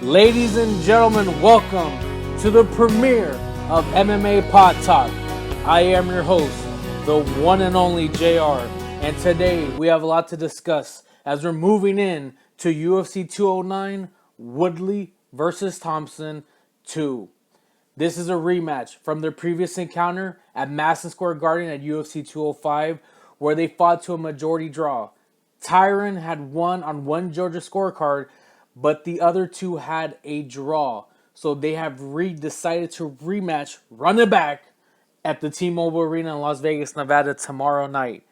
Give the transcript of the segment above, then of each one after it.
Ladies and gentlemen, welcome to the premiere of MMA Podtalk. I am your host, the one and only JR, and today we have a lot to discuss as we're moving in to UFC 209 Woodley versus Thompson 2. This is a rematch from their previous encounter at Madison Square Garden at UFC 205, where they fought to a majority draw. Tyron had won on one Georgia scorecard, but the other two had a draw. So they have decided to rematch, run it back at the T-Mobile Arena in Las Vegas, Nevada tomorrow night.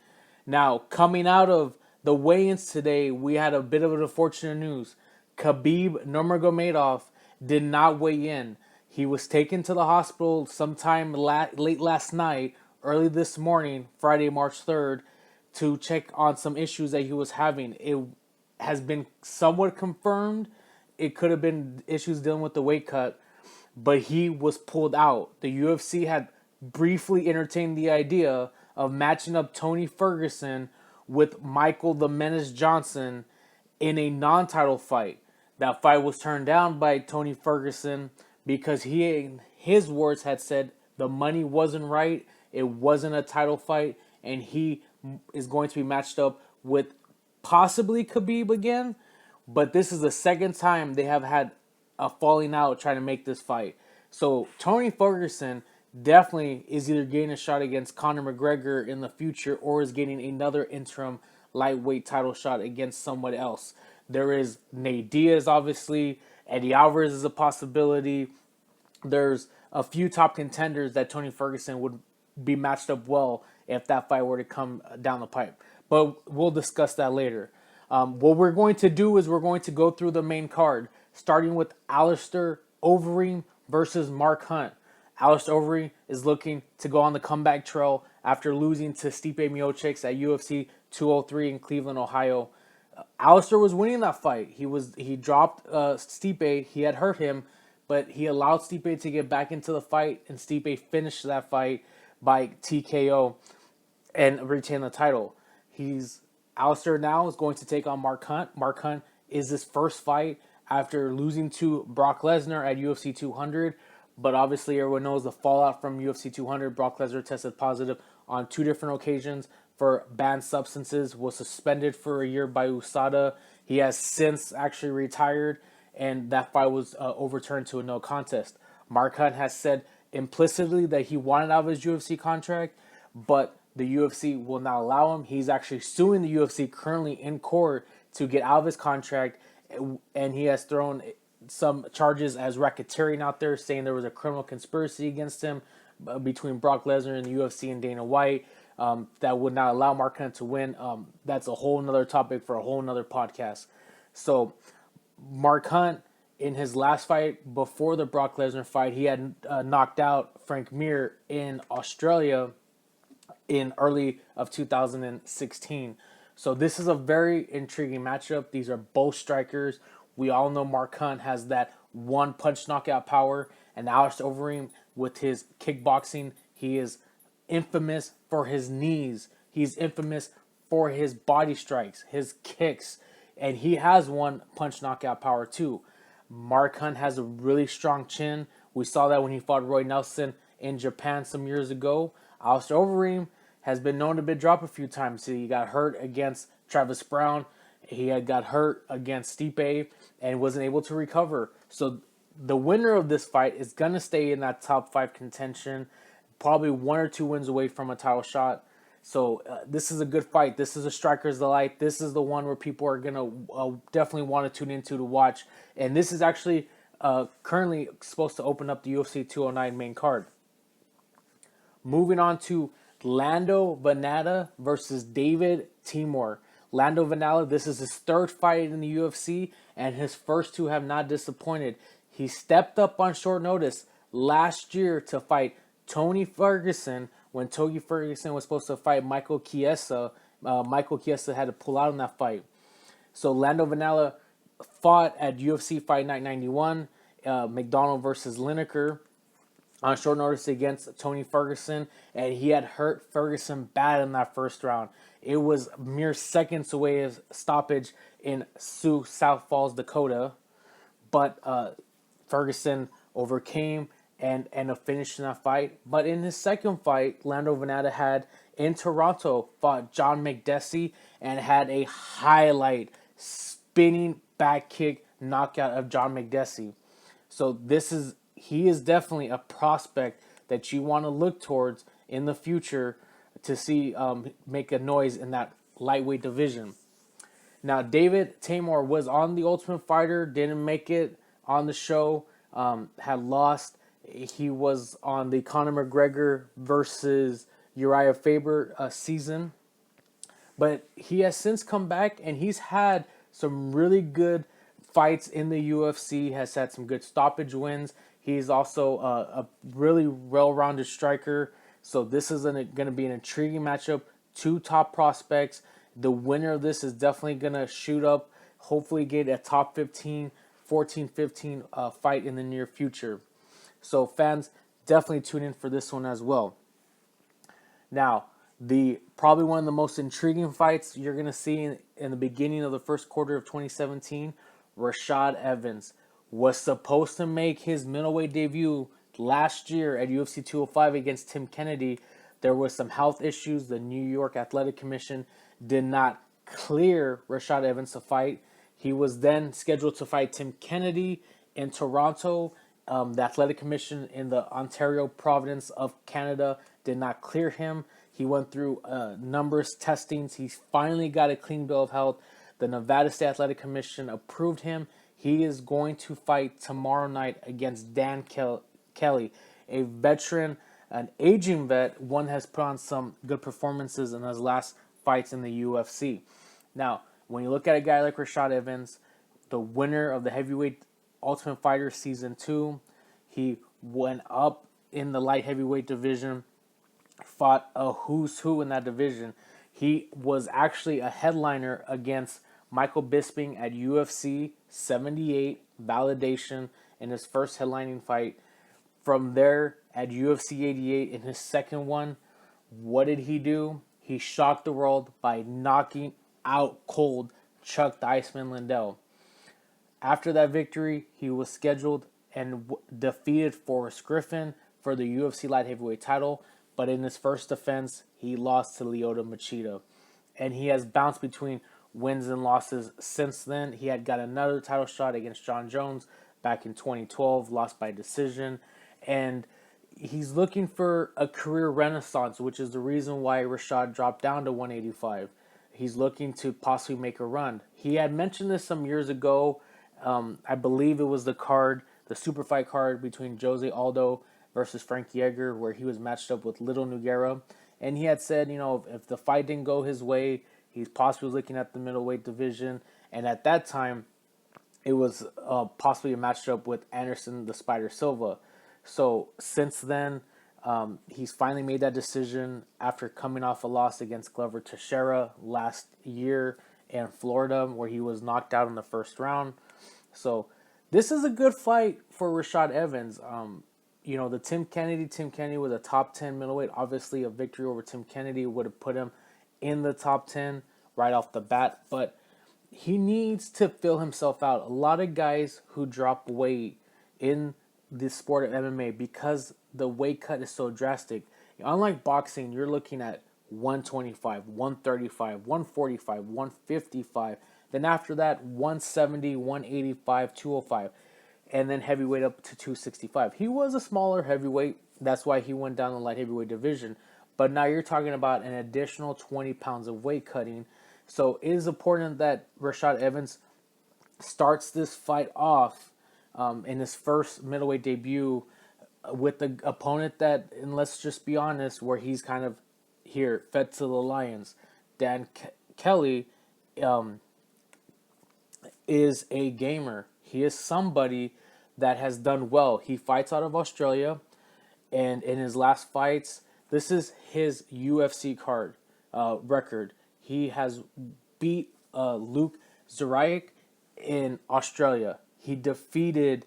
Now, coming out of the weigh-ins today, we had a bit of unfortunate news. Khabib Nurmagomedov did not weigh in. He was taken to the hospital sometime late last night, early this morning, Friday, March 3rd, to check on some issues that he was having. It has been somewhat confirmed. It could have been issues dealing with the weight cut, but he was pulled out. The UFC had briefly entertained the idea of matching up Tony Ferguson with Michael the Menace Johnson in a non-title fight. That fight was turned down by Tony Ferguson because he, in his words, had said the money wasn't right, it wasn't a title fight, and he is going to be matched up with possibly Khabib again. But this is the second time they have had a falling out trying to make this fight. So Tony Ferguson definitely is either getting a shot against Conor McGregor in the future or is getting another interim lightweight title shot against someone else. There is Nate Diaz, obviously. Eddie Alvarez is a possibility. There's a few top contenders that Tony Ferguson would be matched up well if that fight were to come down the pipe. But we'll discuss that later. What we're going to do is we're going to go through the main card, starting with Alistair Overeem versus Mark Hunt. Alistair Overeem is looking to go on the comeback trail after losing to Stipe Miocic at UFC 203 in Cleveland, Ohio. Alistair was winning that fight. He dropped Stipe. He had hurt him, but he allowed Stipe to get back into the fight, and Stipe finished that fight by TKO and retain the title. Alistair now is going to take on Mark Hunt. Mark Hunt is his first fight after losing to Brock Lesnar at UFC 200. But obviously, everyone knows the fallout from UFC 200. Brock Lesnar tested positive on two different occasions for banned substances, was suspended for a year by USADA. He has since actually retired, and that fight was overturned to a no contest. Mark Hunt has said implicitly that he wanted out of his UFC contract, but the UFC will not allow him. He's actually suing the UFC currently in court to get out of his contract, and he has thrown some charges as racketeering out there, saying there was a criminal conspiracy against him between Brock Lesnar and the UFC and Dana White that would not allow Mark Hunt to win. That's a whole nother topic for a whole nother podcast. So Mark Hunt, in his last fight before the Brock Lesnar fight, he had knocked out Frank Mir in Australia in early of 2016. So this is a very intriguing matchup. These are both strikers. We all know Mark Hunt has that one punch knockout power, and Alistair Overeem with his kickboxing, he is infamous for his knees. He's infamous for his body strikes, his kicks, and he has one punch knockout power too. Mark Hunt has a really strong chin. We saw that when he fought Roy Nelson in Japan some years ago. Alistair Overeem has been known to be dropped a few times. He got hurt against Travis Brown. He had got hurt against Stipe and wasn't able to recover. So the winner of this fight is going to stay in that top 5 contention, probably 1 or 2 wins away from a title shot. So this is a good fight. This is a striker's delight. This is the one where people are going to definitely want to tune into to watch. And this is actually currently supposed to open up the UFC 209 main card. Moving on to Lando Vannata versus David Timur. Lando Vannata, this is his 3rd fight in the UFC, and his first 2 have not disappointed. He stepped up on short notice last year to fight Tony Ferguson when Tony Ferguson was supposed to fight Michael Chiesa. Michael Chiesa had to pull out in that fight. So Lando Vannata fought at UFC Fight Night 91, McDonald versus Lineker, on short notice against Tony Ferguson, and he had hurt Ferguson bad in that first round. It was mere seconds away of stoppage in Sioux Falls, Dakota, but Ferguson overcame and ended up finishing that fight. But in his second fight, Lando Venata had in Toronto fought John McDessie and had a highlight spinning back kick knockout of John McDessie. So he is definitely a prospect that you want to look towards in the future to see make a noise in that lightweight division. Now, David Tamor was on The Ultimate Fighter, didn't make it on the show, had lost. He was on the Conor McGregor versus Uriah Faber season. But he has since come back and he's had some really good fights in the UFC, has had some good stoppage wins. He's also a really well-rounded striker. So this is going to be an intriguing matchup. Two top prospects. The winner of this is definitely going to shoot up, hopefully get a top 15, 14, 15 fight in the near future. So fans, definitely tune in for this one as well. Now, the probably one of the most intriguing fights you're going to see in the beginning of the first quarter of 2017, Rashad Evans was supposed to make his middleweight debut last year at UFC 205 against Tim Kennedy. There was some health issues. The New York Athletic Commission did not clear Rashad Evans to fight. He was then scheduled to fight Tim Kennedy in Toronto. The Athletic Commission in the Ontario province of Canada did not clear him. He went through numerous testings. He finally got a clean bill of health. The Nevada State Athletic Commission approved him. He is going to fight tomorrow night against Dan Kelly, a veteran, an aging vet. One has put on some good performances in his last fights in the UFC. Now, when you look at a guy like Rashad Evans, the winner of the heavyweight Ultimate Fighter Season 2, he went up in the light heavyweight division, fought a who's who in that division. He was actually a headliner against Michael Bisping at UFC 78 Validation in his first headlining fight. From there, at UFC 88 in his second one, what did he do? He shocked the world by knocking out cold Chuck the Iceman Liddell. After that victory, he was scheduled and defeated Forrest Griffin for the UFC light heavyweight title, but in his first defense, he lost to Lyoto Machida. And he has bounced between wins and losses since then. He had got another title shot against John Jones back in 2012, lost by decision. And he's looking for a career renaissance, which is the reason why Rashad dropped down to 185. He's looking to possibly make a run. He had mentioned this some years ago. I believe it was the super fight card between Jose Aldo versus Frankie Edgar, where he was matched up with Little Nogueira. And he had said, if the fight didn't go his way, he's possibly looking at the middleweight division. And at that time, it was possibly a matchup with Anderson the Spider Silva. So since then, he's finally made that decision after coming off a loss against Glover Teixeira last year in Florida, where he was knocked out in the first round. So this is a good fight for Rashad Evans. The Tim Kennedy was a top 10 middleweight. Obviously, a victory over Tim Kennedy would have put him in the top 10 right off the bat. But he needs to fill himself out. A lot of guys who drop weight in the sport of MMA, because the weight cut is so drastic. Unlike boxing, you're looking at 125, 135, 145, 155. Then after that, 170, 185, 205. And then heavyweight up to 265. He was a smaller heavyweight. That's why he went down the light heavyweight division. But now you're talking about an additional 20 pounds of weight cutting. So it is important that Rashad Evans starts this fight off in his first middleweight debut with the opponent that, and let's just be honest, where he's kind of here, fed to the lions. Dan Kelly is a gamer. He is somebody that has done well. He fights out of Australia, and in his last fights, this is his UFC record. He has beat Luke Zarayak in Australia. He defeated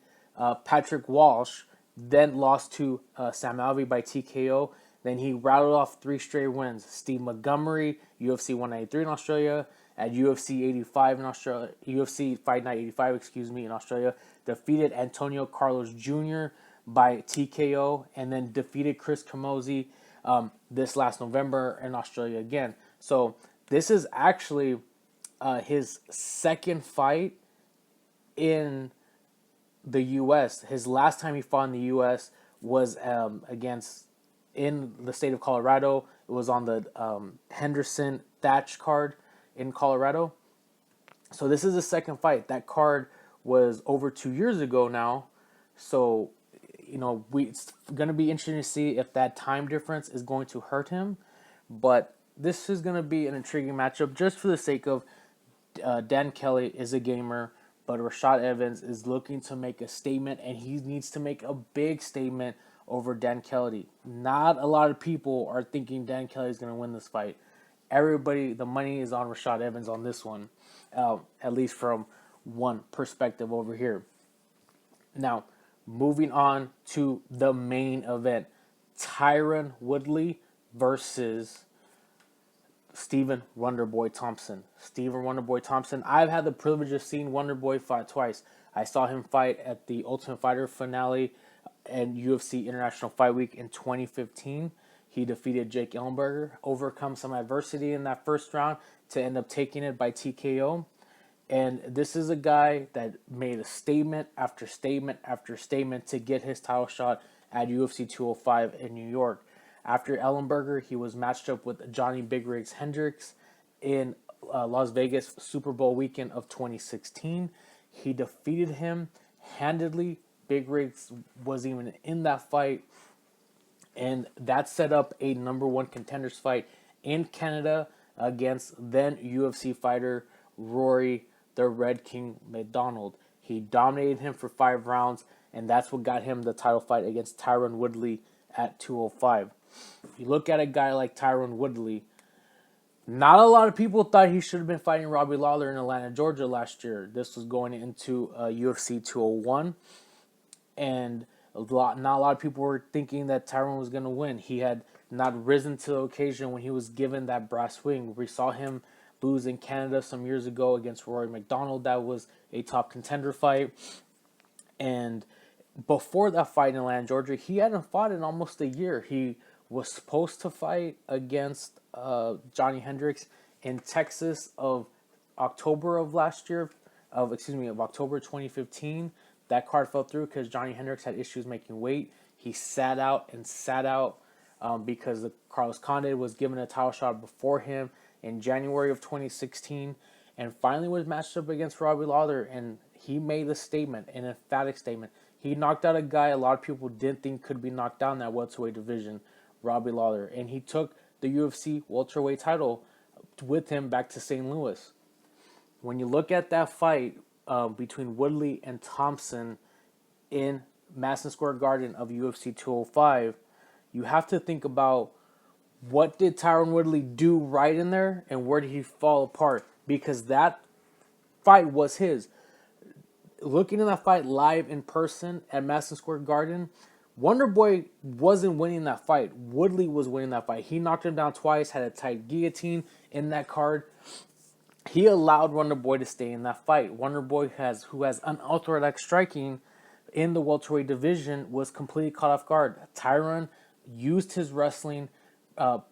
Patrick Walsh, then lost to Sam Alvey by TKO. Then he rattled off 3 straight wins. Steve Montgomery, UFC 193 in Australia. at UFC 85 in Australia, UFC Fight Night 85, excuse me, in Australia. Defeated Antonio Carlos Jr. by TKO, and then defeated Chris Camozzi this last November in Australia again. So this is actually his second fight in the U.S. His last time he fought in the U.S. was against in the state of Colorado. It was on the Henderson Thatch card in Colorado. So this is the second fight. That card was over 2 years ago now. So, it's going to be interesting to see if that time difference is going to hurt him. But this is going to be an intriguing matchup just for the sake of Dan Kelly is a gamer, but Rashad Evans is looking to make a statement, and he needs to make a big statement over Dan Kelly. Not a lot of people are thinking Dan Kelly is going to win this fight. Everybody, the money is on Rashad Evans on this one, at least from one perspective over here. Now, moving on to the main event, Tyron Woodley versus Stephen Wonderboy Thompson. Stephen Wonderboy Thompson. I've had the privilege of seeing Wonderboy fight twice. I saw him fight at the Ultimate Fighter finale and UFC International Fight Week in 2015. He defeated Jake Ellenberger, overcome some adversity in that first round to end up taking it by TKO. And this is a guy that made a statement after statement after statement to get his title shot at UFC 205 in New York. After Ellenberger, he was matched up with Johnny Big Rigs Hendricks in Las Vegas Super Bowl weekend of 2016. He defeated him handedly. Big Rigs wasn't even in that fight. And that set up a number one contenders fight in Canada against then UFC fighter Rory the Red King McDonald. He dominated him for 5 rounds, and that's what got him the title fight against Tyron Woodley at 205. You look at a guy like Tyron Woodley, not a lot of people thought he should have been fighting Robbie Lawler in Atlanta, Georgia last year. This was going into UFC 201, and not a lot of people were thinking that Tyron was going to win. He had not risen to the occasion when he was given that brass ring. We saw him lose in Canada some years ago against Rory McDonald. That was a top contender fight. And before that fight in Atlanta, Georgia, he hadn't fought in almost a year. He was supposed to fight against Johnny Hendricks in Texas of October of last year, of October 2015. That card fell through because Johnny Hendricks had issues making weight. He sat out because Carlos Condit was given a title shot before him in January of 2016, and finally was matched up against Robbie Lawler, and he made a statement, an emphatic statement. He knocked out a guy a lot of people didn't think could be knocked down in that welterweight division, Robbie Lawler, and he took the UFC welterweight title with him back to St. Louis. When you look at that fight between Woodley and Thompson in Madison Square Garden of UFC 205, you have to think about what did Tyron Woodley do right in there and where did he fall apart, because that fight was his. Looking at that fight live in person at Madison Square Garden, Wonderboy wasn't winning that fight. Woodley was winning that fight. He knocked him down twice, had a tight guillotine in that card. He allowed Wonderboy to stay in that fight. Wonderboy, who has unorthodox striking in the welterweight division, was completely caught off guard. Tyron used his wrestling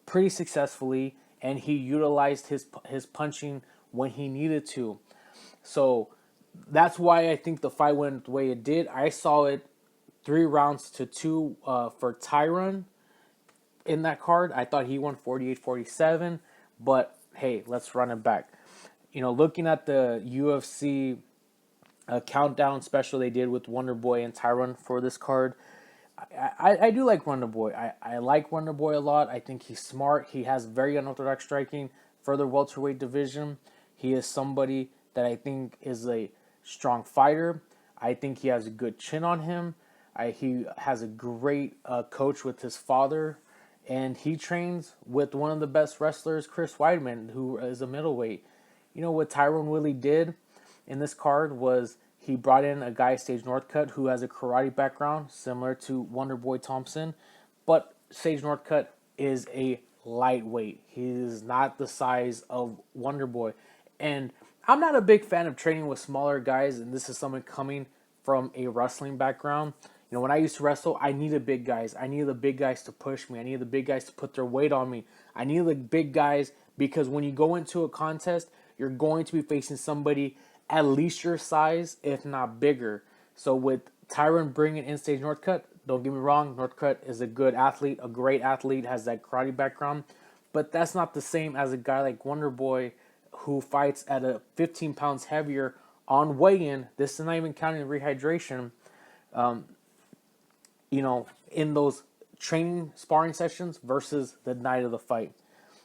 pretty successfully, and he utilized his punching when he needed to. So that's why I think the fight went the way it did. I saw it 3 rounds to 2 for Tyron in that card. I thought he won 48-47, but hey, let's run it back. Looking at the UFC countdown special they did with Wonderboy and Tyron for this card, I do like Wonderboy. I like Wonderboy a lot. I think he's smart. He has very unorthodox striking for the welterweight division. He is somebody that I think is a strong fighter. I think he has a good chin on him. He has a great coach with his father, and he trains with one of the best wrestlers, Chris Weidman, who is a middleweight. What Tyron Woodley did in this card was he brought in a guy, Sage Northcutt, who has a karate background similar to Wonderboy Thompson, but Sage Northcutt is a lightweight. He is not the size of Wonderboy. And I'm not a big fan of training with smaller guys, and this is someone coming from a wrestling background. When I used to wrestle, I needed big guys. I needed the big guys to push me. I needed the big guys to put their weight on me. I needed the big guys because when you go into a contest, you're going to be facing somebody at least your size, if not bigger. So with Tyron bringing in Stage Northcutt, don't get me wrong, Northcutt is a good athlete, a great athlete, has that karate background, but that's not the same as a guy like Wonder Boy who fights at a 15 pounds heavier on weigh-in. This is not even counting rehydration. In those training sparring sessions versus the night of the fight.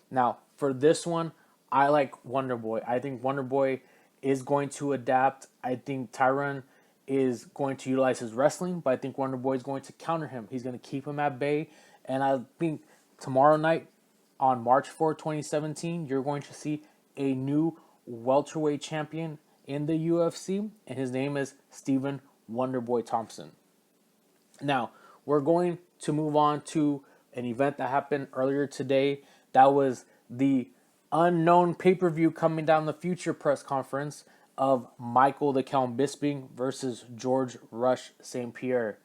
Now, for this one, I like Wonder Boy. I think Wonder Boy is going to adapt. I think Tyron is going to utilize his wrestling, but I think Wonder Boy is going to counter him. He's going to keep him at bay. And I think tomorrow night, on March 4th, 2017, you're going to see a new welterweight champion in the UFC, and his name is Stephen Wonderboy Thompson. Now, we're going to move on to an event that happened earlier today. That was the unknown pay-per-view coming down the future press conference of Michael the Count Bisping versus George Rush St. Pierre.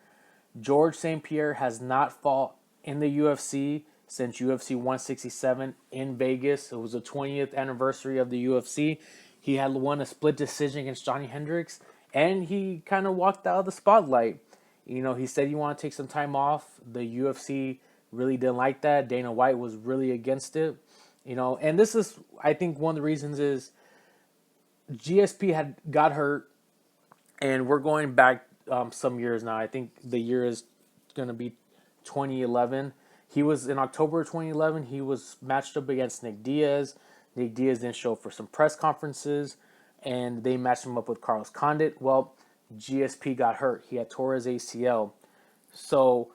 George St. Pierre has not fought in the UFC since UFC 167 in Vegas. It was the 20th anniversary of the UFC. He had won a split decision against Johnny Hendricks, and he kind of walked out of the spotlight. He said he wanted to take some time off. The UFC really didn't like that. Dana White was really against it. And this is, I think, one of the reasons is GSP had got hurt, and we're going back some years now. I think the year is going to be 2011. He was in October 2011. He was matched up against Nick Diaz. Nick Diaz didn't show up for some press conferences, and they matched him up with Carlos Condit. Well, GSP got hurt. He had tore his ACL. So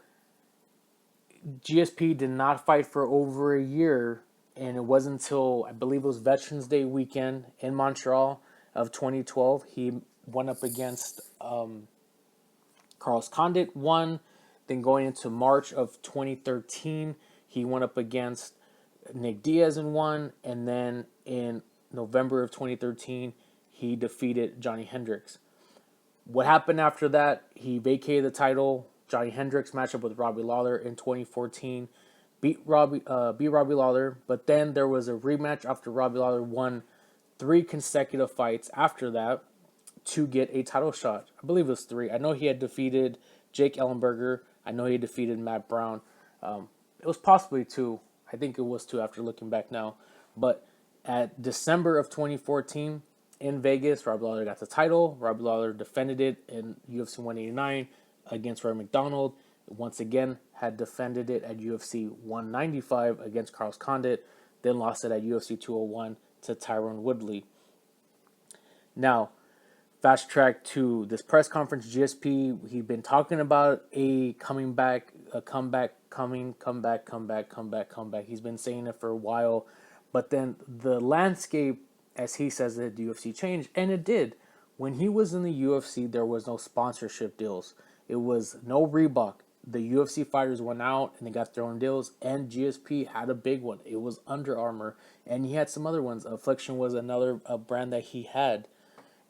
GSP did not fight for over a year, and it wasn't until, I believe it was Veterans Day weekend in Montreal of 2012, he went up against Carlos Condit, won. Then going into March of 2013, he went up against Nick Diaz and won. And then in November of 2013, he defeated Johnny Hendricks. What happened after that? He vacated the title. Johnny Hendricks matched up with Robbie Lawler in 2014, beat Robbie Lawler. But then there was a rematch after Robbie Lawler won 3 consecutive fights after that to get a title shot. I believe it was 3. I know he had defeated Jake Ellenberger. I know he defeated Matt Brown. It was possibly 2. I think it was 2 after looking back now. But at December of 2014 in Vegas, Robbie Lawler got the title. Robbie Lawler defended it in UFC 189 against Roy McDonald. Once again, had defended it at UFC 195 against Carlos Condit. Then lost it at UFC 201 to Tyron Woodley. Now, fast track to this press conference, GSP, he'd been talking about a comeback. He's been saying it for a while. But then the landscape, as he says it, the UFC changed, and it did. When he was in the UFC, there was no sponsorship deals. It was no Reebok. The UFC fighters went out and they got their own deals, and GSP had a big one. It was Under Armour, and he had some other ones. Affliction was another brand that he had,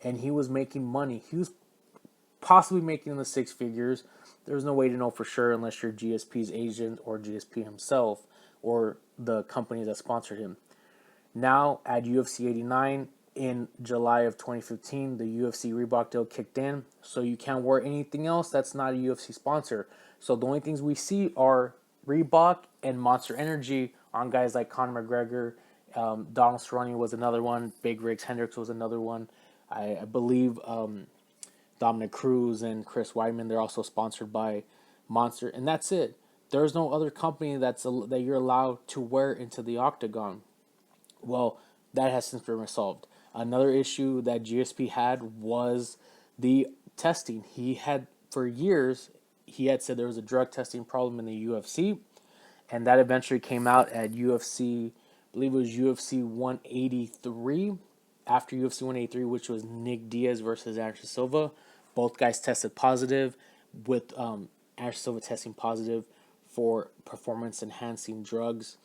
and he was making money. He was possibly making in the 6 figures. There's no way to know for sure unless you're GSP's agent or GSP himself or the company that sponsored him. Now at UFC 89 in July of 2015, the UFC Reebok deal kicked in, so you can't wear anything else that's not a UFC sponsor. So the only things we see are Reebok and Monster Energy on guys like Conor McGregor. Donald Cerrone was another one. Big Riggs Hendricks was another one. I believe Dominic Cruz and Chris Weidman, they're also sponsored by Monster, and that's it. There's no other company that you're allowed to wear into the octagon. Well, that has since been resolved. Another issue that GSP had was the testing. He had, for years, he had said there was a drug testing problem in the UFC, and that eventually came out at UFC, I believe it was UFC 183, after UFC 183, which was Nick Diaz versus Anderson Silva. Both guys tested positive, with Anderson Silva testing positive for performance-enhancing drugs.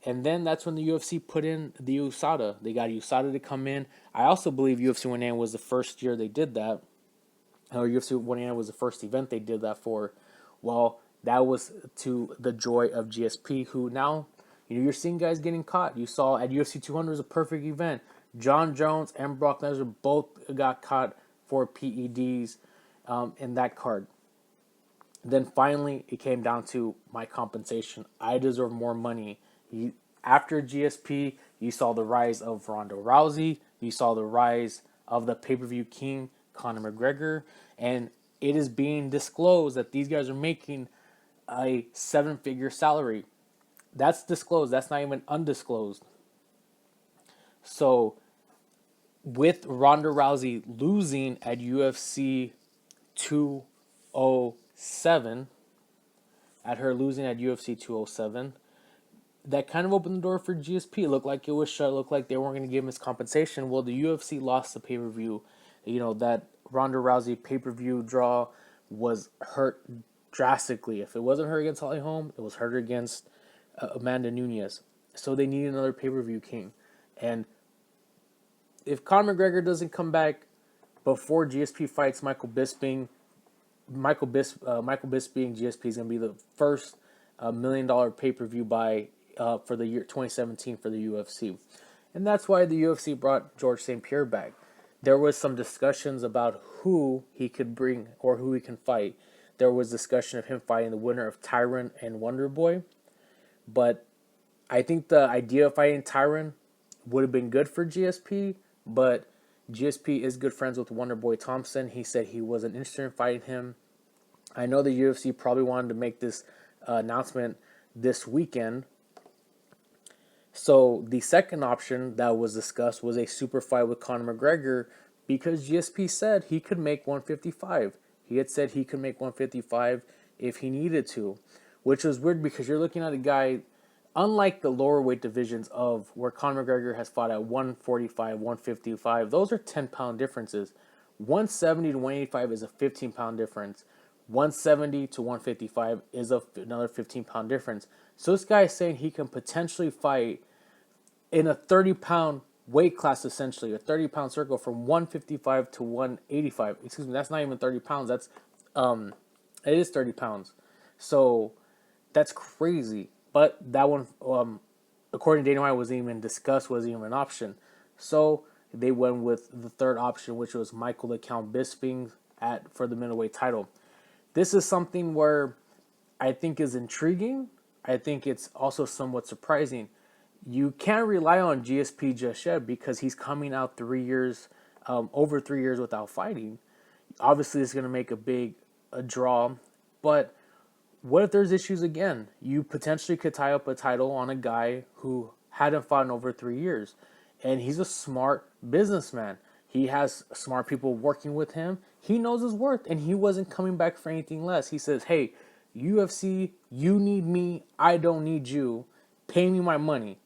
And then that's when the UFC put in the USADA. They got USADA to come in. I also believe UFC 189 was the first year they did that. Or UFC 189 was the first event they did that for. Well, that was to the joy of GSP, who now, you're seeing guys getting caught. You saw at UFC 200 was a perfect event. John Jones and Brock Lesnar both got caught for PEDs in that card. Then finally, it came down to my compensation. I deserve more money. After GSP, you saw the rise of Ronda Rousey. You saw the rise of the pay-per-view king, Conor McGregor. And it is being disclosed that these guys are making a seven-figure salary. That's disclosed. That's not even undisclosed. So, with Ronda Rousey losing at UFC 207, at her losing at UFC 207, that kind of opened the door for GSP. It looked like it was shut. It looked like they weren't going to give him his compensation. Well, the UFC lost the pay-per-view. That Ronda Rousey pay-per-view draw was hurt drastically. If it wasn't her against Holly Holm, it was her against Amanda Nunes. So they need another pay-per-view king. And if Conor McGregor doesn't come back before GSP fights Michael Bisping, GSP is going to be the first $1 million pay-per-view for the year 2017 for the UFC. And that's why the UFC brought George St. Pierre back. There was some discussions about who he could bring or who he can fight. There was discussion of him fighting the winner of Tyron and Wonderboy. But I think the idea of fighting Tyron would have been good for GSP, but GSP is good friends with Wonderboy Thompson. He said he wasn't interested in fighting him. I know the UFC probably wanted to make this announcement this weekend. So the second option that was discussed was a super fight with Conor McGregor, because GSP said he could make 155. He had said he could make 155 if he needed to, which was weird because you're looking at a guy, unlike the lower weight divisions of where Conor McGregor has fought at 145, 155, those are 10-pound differences. 170 to 185 is a 15-pound difference. 170 to 155 is another 15-pound difference. So this guy is saying he can potentially fight in a 30-pound weight class, essentially, a 30-pound circle from 155 to 185. Excuse me, that's not even 30 pounds. It is 30 pounds. So that's crazy. But that one, according to Dana White, wasn't even discussed, wasn't even an option. So they went with the third option, which was Michael the Count Bisping for the middleweight title. This is something where I think is intriguing. I think it's also somewhat surprising. You can't rely on GSP just yet because he's coming out over 3 years without fighting. Obviously, it's going to make a draw. But what if there's issues again? You potentially could tie up a title on a guy who hadn't fought in over 3 years. And he's a smart businessman. He has smart people working with him. He knows his worth, and he wasn't coming back for anything less. He says, hey, UFC, you need me. I don't need you. Pay me my money.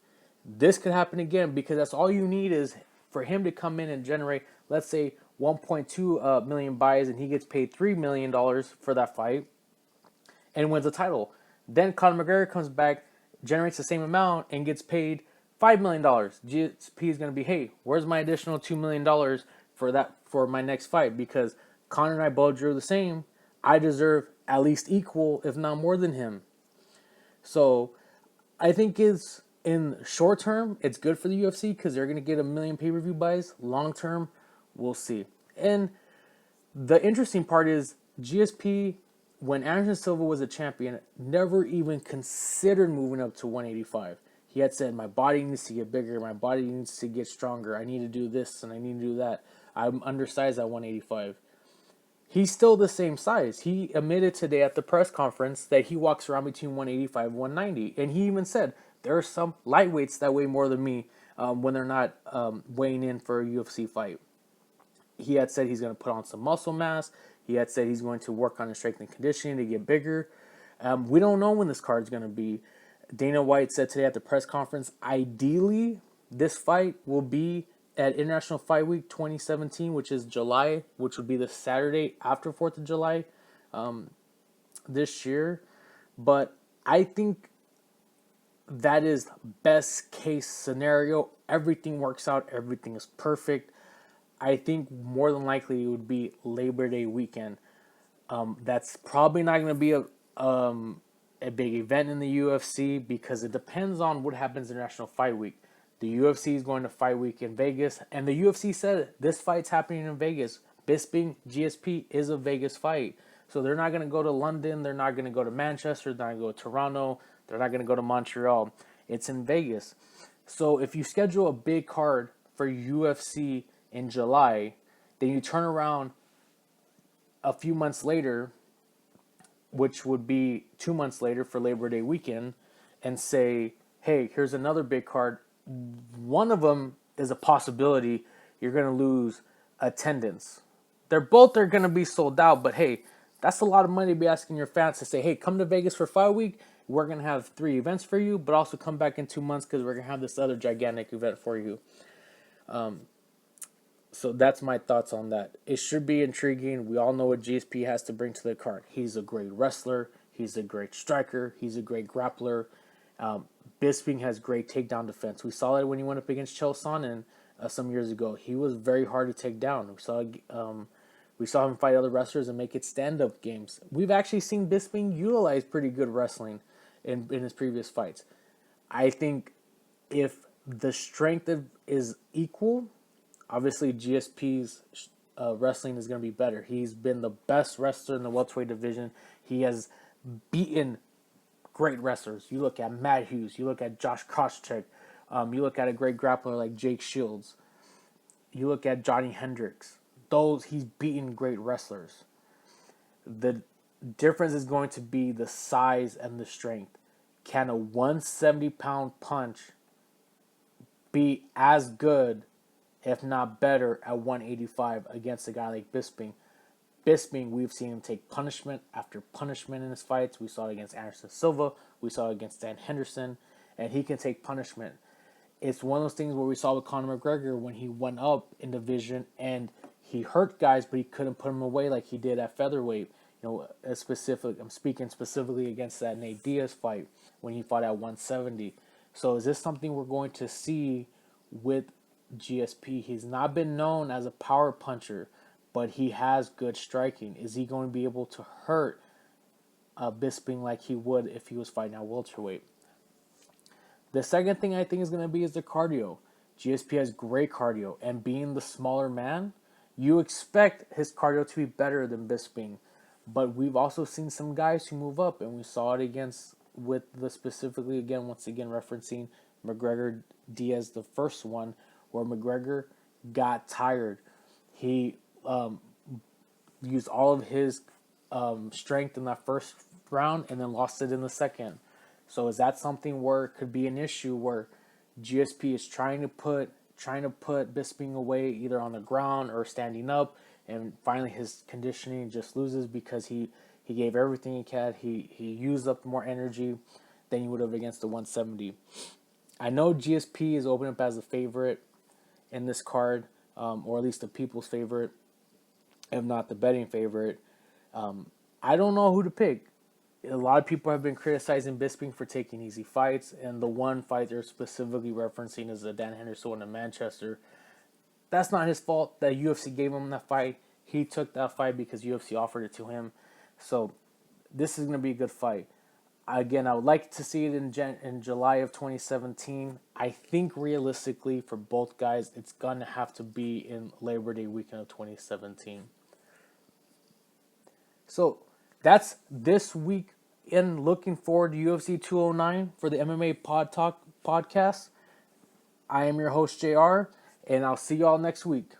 This could happen again because that's all you need is for him to come in and generate, let's say, 1.2 million buys, and he gets paid $3 million for that fight and wins the title. Then Conor McGregor comes back, generates the same amount, and gets paid $5 million. GSP is going to be, hey, where's my additional $2 million for my next fight? Because Conor and I both drew the same. I deserve at least equal, if not more than him. So I think in short term, it's good for the UFC because they're going to get 1 million pay-per-view buys. Long term, we'll see. And the interesting part is GSP, when Anderson Silva was a champion, never even considered moving up to 185. He had said, my body needs to get bigger, my body needs to get stronger, I need to do this and I need to do that. I'm undersized at 185. He's still the same size. He admitted today at the press conference that he walks around between 185 and 190. And he even said, there are some lightweights that weigh more than me when they're not weighing in for a UFC fight. He had said he's going to put on some muscle mass. He had said he's going to work on his strength and conditioning to get bigger. We don't know when this card is going to be. Dana White said today at the press conference, ideally, this fight will be at International Fight Week 2017, which is July, which would be the Saturday after 4th of July this year. But I think that is best case scenario. Everything works out. Everything is perfect. I think more than likely it would be Labor Day weekend. That's probably not going to be a big event in the UFC because it depends on what happens in National Fight Week. The UFC is going to Fight Week in Vegas, and the UFC said this fight's happening in Vegas. Bisping GSP is a Vegas fight, so they're not going to go to London. They're not going to go to Manchester. They're not going to go to Toronto. They're not going to go to Montreal. It's in Vegas. So if you schedule a big card for UFC in July, then you turn around a few months later, which would be 2 months later for Labor Day weekend, and say, hey, here's another big card. One of them is a possibility you're going to lose attendance. They're both are going to be sold out, but hey, that's a lot of money to be asking your fans to say, hey, come to Vegas for Fight Week. We're going to have 3 events for you, but also come back in 2 months because we're going to have this other gigantic event for you. So that's my thoughts on that. It should be intriguing. We all know what GSP has to bring to the card. He's a great wrestler. He's a great striker. He's a great grappler. Bisping has great takedown defense. We saw that when he went up against Chael Sonnen some years ago. He was very hard to take down. We saw him fight other wrestlers and make it stand-up games. We've actually seen Bisping utilize pretty good wrestling in his previous fights. I think if the strength is equal, obviously GSP's wrestling is going to be better. He's been the best wrestler in the welterweight division. He has beaten great wrestlers. You look at Matt Hughes. You look at Josh Koscheck. You look at a great grappler like Jake Shields. You look at Johnny Hendricks. He's beaten great wrestlers. The difference is going to be the size and the strength. Can a 170-pound punch be as good, if not better, at 185 against a guy like Bisping? Bisping, we've seen him take punishment after punishment in his fights. We saw it against Anderson Silva. We saw it against Dan Henderson. And he can take punishment. It's one of those things where we saw with Conor McGregor when he went up in division and he hurt guys, but he couldn't put them away like he did at featherweight. I'm speaking specifically against that Nate Diaz fight when he fought at 170. So is this something we're going to see with GSP? He's not been known as a power puncher, but he has good striking. Is he going to be able to hurt Bisping like he would if he was fighting at welterweight? The second thing I think is going to be is the cardio. GSP has great cardio, and being the smaller man, you expect his cardio to be better than Bisping. But we've also seen some guys who move up, and we saw it specifically again, once again referencing McGregor Diaz, the first one, where McGregor got tired. He used all of his strength in that first round and then lost it in the second. So is that something where it could be an issue where GSP is trying to put Bisping away either on the ground or standing up, and finally his conditioning just loses because he gave everything he had. He used up more energy than he would have against the 170. I know GSP is opening up as a favorite in this card, or at least the people's favorite, if not the betting favorite. I don't know who to pick. A lot of people have been criticizing Bisping for taking easy fights, and the one fight they're specifically referencing is the Dan Henderson one in Manchester. That's not his fault that UFC gave him that fight. He took that fight because UFC offered it to him. So this is going to be a good fight. Again, I would like to see it in July of 2017. I think realistically for both guys, it's going to have to be in Labor Day weekend of 2017. So that's this week in looking forward to UFC 209 for the MMA Podtalk podcast. I am your host, JR, and I'll see y'all next week.